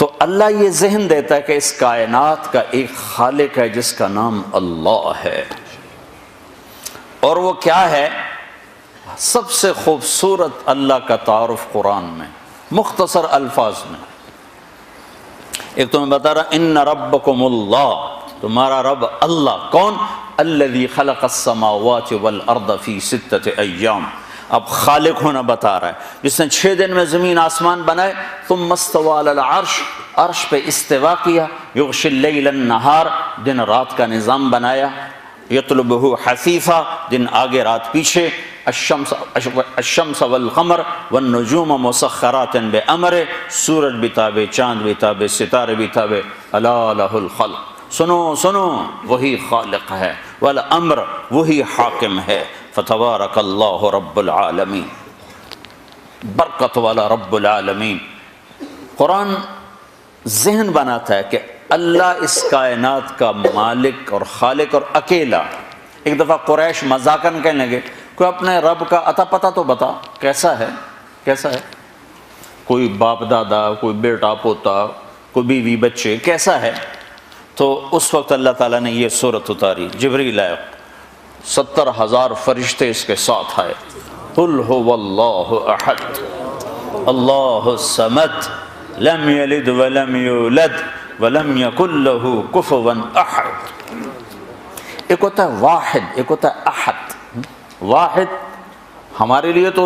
تو اللہ یہ ذہن دیتا ہے کہ اس کائنات کا ایک خالق ہے جس کا نام اللہ ہے، اور وہ کیا ہے؟ سب سے خوبصورت اللہ کا تعارف قرآن میں مختصر الفاظ میں ایک تو میں بتا رہا، ان ربکم اللہ، تمہارا رب اللہ کون؟ الذی خلق السماوات والارض فی 6 ایام، اب خالق ہونا بتا رہا ہے، جس نے 6 دن میں زمین آسمان بنائے، ثم استوى علی العرش، عرش پہ استوا کیا، یغشی اللیل النہار، دن رات کا نظام بنایا، یطلبہ حثیثا، دن آگے رات پیچھے، الشمس والقمر والنجوم مسخرات بامرہ، سورج بھی تابع، چاند بھی تابع، ستارے بھی تابع، الا لہ الخلق، سنو سنو وہی خالق ہے، والامر وہی حاکم ہے، فتبارک اللہ رب العالمین، برکت والا رب العالمین۔ قرآن ذہن بناتا ہے کہ اللہ اس کائنات کا مالک اور خالق اور اکیلا۔ ایک دفعہ قریش مذاقاً کہنے لگے، کوئی اپنے رب کا عطا پتہ تو بتا، کیسا ہے کیسا ہے؟ کوئی باپ دادا، کوئی بیٹا پوتا، کوئی بیوی بچے، کیسا ہے؟ تو اس وقت اللہ تعالیٰ نے یہ سورت اتاری، جبریل آئے، 70,000 فرشتے اس کے ساتھ آئے، قل هو اللہ احد اللہ الصمد لم یلد ولم یولد ولم یکن لہ کفوا احد۔ ایک ہوتا ہے واحد، ایک ہوتا ہے احد۔ واحد ہمارے لیے تو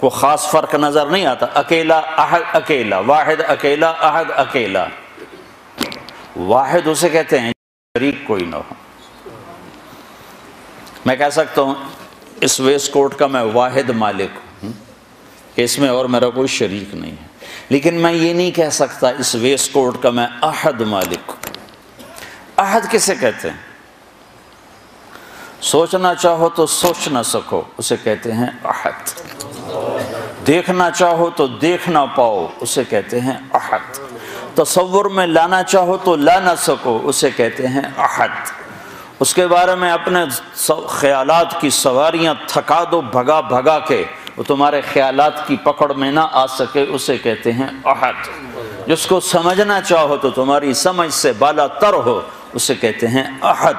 کوئی خاص فرق نظر نہیں آتا، اکیلا احد اکیلا، واحد اکیلا، احد اکیلا۔ واحد اسے کہتے ہیں شریک کوئی نہ ہو۔ میں کہہ سکتا ہوں اس ویسٹ کوٹ کا میں واحد مالک ہوں کہ اس میں اور میرا کوئی شریک نہیں ہے، لیکن میں یہ نہیں کہہ سکتا اس ویسٹ کوٹ کا میں احد مالک ہوں۔ احد کسے کہتے ہیں؟ سوچنا چاہو تو سوچ نہ سکو، اسے کہتے ہیں احد۔ دیکھنا چاہو تو دیکھ نہ پاؤ، اسے کہتے ہیں احد۔ تصور میں لانا چاہو تو لا نہ سکو، اسے کہتے ہیں احد۔ اس کے بارے میں اپنے خیالات کی سواریاں تھکا دو بھگا بھگا کے، وہ تمہارے خیالات کی پکڑ میں نہ آ سکے، اسے کہتے ہیں احد۔ جس کو سمجھنا چاہو تو تمہاری سمجھ سے بالا تر ہو، اسے کہتے ہیں احد۔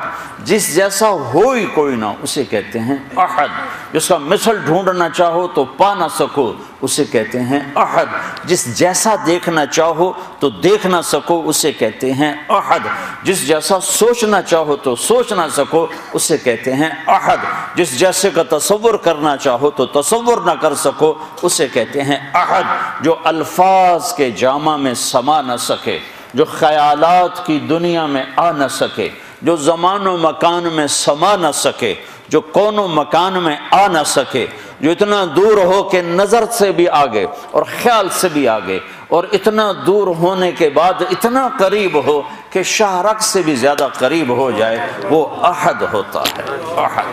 جس جیسا ہو ہی کوئی نہ، اسے کہتے ہیں احد۔ جس کا مثل ڈھونڈنا چاہو تو پا نہ سکو، اسے کہتے ہیں احد۔ جس جیسا دیکھنا چاہو تو دیکھ نہ سکو، اسے کہتے ہیں احد۔ جس جیسا سوچنا چاہو تو سوچ نہ سکو، اسے کہتے ہیں احد۔ جس جیسے کا تصور کرنا چاہو تو تصور نہ کر سکو، اسے کہتے ہیں احد۔ جو الفاظ کے جامع میں سما نہ سکے، جو خیالات کی دنیا میں آ نہ سکے، جو زمان و مکان میں سما نہ سکے، جو کون و مکان میں آ نہ سکے، جو اتنا دور ہو کہ نظر سے بھی آگے اور خیال سے بھی آگے، اور اتنا دور ہونے کے بعد اتنا قریب ہو کہ شاہ رگ سے بھی زیادہ قریب ہو جائے، وہ احد ہوتا ہے۔ احد،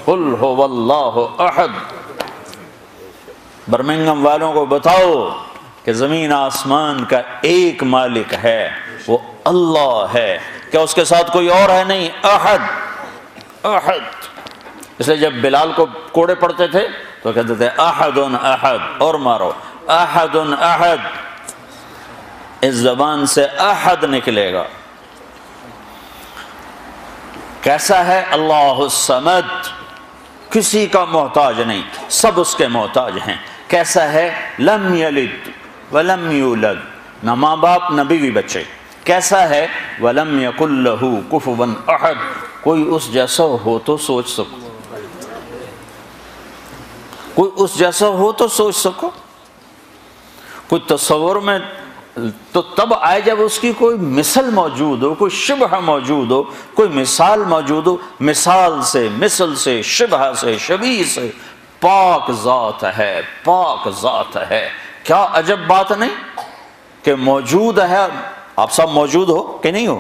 قل هو اللہ احد۔ برمنگھم والوں کو بتاؤ کہ زمین آسمان کا ایک مالک ہے، وہ اللہ ہے، کیا اس کے ساتھ کوئی اور ہے؟ نہیں، احد احد۔ اس لیے جب بلال کو کوڑے پڑتے تھے تو کہتے تھے احد احد، اور مارو، احد احد۔ اس زبان سے احد نکلے گا۔ کیسا ہے؟ اللہ الصمد، کسی کا محتاج نہیں، سب اس کے محتاج ہیں۔ کیسا ہے؟ لم یلد ولم یولد، نہ ماں باپ نہ بیوی بچے۔ کیسا ہے؟ ولم یکن لہ کفوا احد، کوئی اس جیسا ہو تو سوچ سکو، کوئی اس جیسا ہو تو سوچ سکو۔ کوئی تصور میں تو تب آئے جب اس کی کوئی مثل موجود ہو، کوئی شبہ موجود ہو، کوئی مثال موجود ہو۔ مثال سے، مثل سے، شبہ سے، شبیہ سے پاک ذات ہے، پاک ذات ہے۔ کیا عجب بات نہیں کہ موجود ہے۔ آپ سب موجود ہو کہ نہیں ہو؟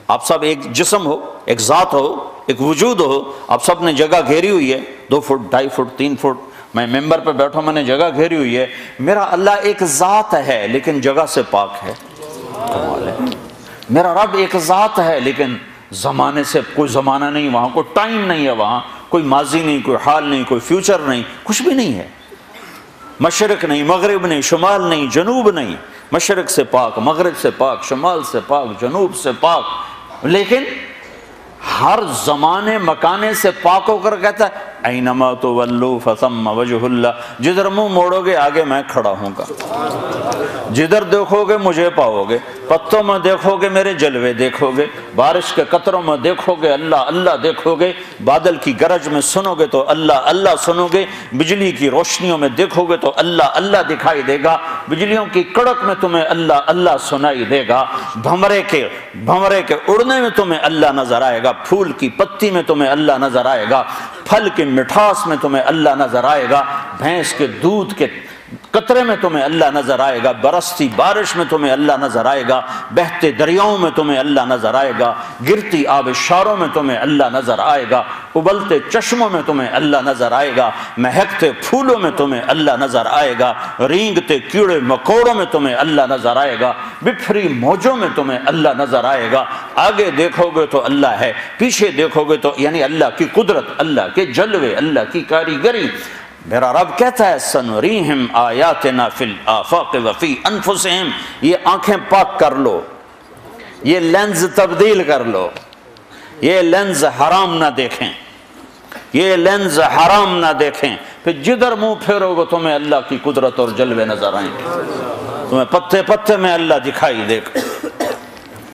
آپ سب ایک جسم ہو، ایک ذات ہو، ایک وجود ہو۔ آپ سب نے جگہ گھیری ہوئی ہے، 2 فٹ، 2.5 فٹ، 3 فٹ۔ میں ممبر پہ بیٹھا، میں نے جگہ گھیری ہوئی ہے۔ میرا اللہ ایک ذات ہے لیکن جگہ سے پاک ہے، کمال ہے۔ میرا رب ایک ذات ہے لیکن زمانے سے کوئی زمانہ نہیں، وہاں کوئی ٹائم نہیں ہے، وہاں کوئی ماضی نہیں، کوئی حال نہیں، کوئی فیوچر نہیں، کچھ بھی نہیں ہے۔ مشرق نہیں، مغرب نہیں، شمال نہیں، جنوب نہیں، مشرق سے پاک، مغرب سے پاک، شمال سے پاک، جنوب سے پاک، لیکن ہر زمانے مکانے سے پاک ہو کر کہتا ہے اینما تولوا فثم وجہ اللہ، جدھر منہ موڑو گے آگے میں کھڑا ہوں گا، جدھر دیکھو گے مجھے پاؤ گے، پتوں میں دیکھو گے میرے جلوے دیکھو گے، بارش کے قطروں میں دیکھو گے اللہ اللہ دیکھو گے، بادل کی گرج میں سنو گے تو اللہ اللہ سنو گے، بجلی کی روشنیوں میں دیکھو گے تو اللہ اللہ دکھائی دے گا، بجلیوں کی کڑک میں تمہیں اللہ اللہ سنائی دے گا، بھنورے کے اڑنے میں تمہیں اللہ نظر آئے گا، پھول کی پتی میں تمہیں اللہ نظر آئے گا، پھل کی مٹھاس میں تمہیں اللہ نظر آئے گا، بھینس کے دودھ کے قطرے میں تمہیں اللہ نظر آئے گا، برستی بارش میں تمہیں اللہ نظر آئے گا، بہتے دریاؤں میں تمہیں اللہ نظر آئے گا، گرتی آبشاروں میں تمہیں اللہ نظر آئے گا، ابلتے چشموں میں تمہیں اللہ نظر آئے گا، مہکتے پھولوں میں تمہیں اللہ نظر آئے گا، رینگتے کیڑے مکوڑوں میں تمہیں اللہ نظر آئے گا، بپھری موجوں میں تمہیں اللہ نظر آئے گا، آگے دیکھو گے تو اللہ ہے، پیچھے دیکھو گے تو یعنی اللہ کی قدرت، اللہ کے جلوے، اللہ کی کاریگری۔ میرا رب کہتا ہے سنریہم آیاتنا فی الآفاق وفی انفسہم، یہ آنکھیں پاک کر لو، یہ لینز تبدیل کر لو، یہ لینز حرام نہ دیکھیں، یہ لینز حرام نہ دیکھیں، پھر جدھر منہ پھیرو گے تمہیں اللہ کی قدرت اور جلوے نظر آئیں گے، تمہیں پتے پتے میں اللہ دکھائی دے گا۔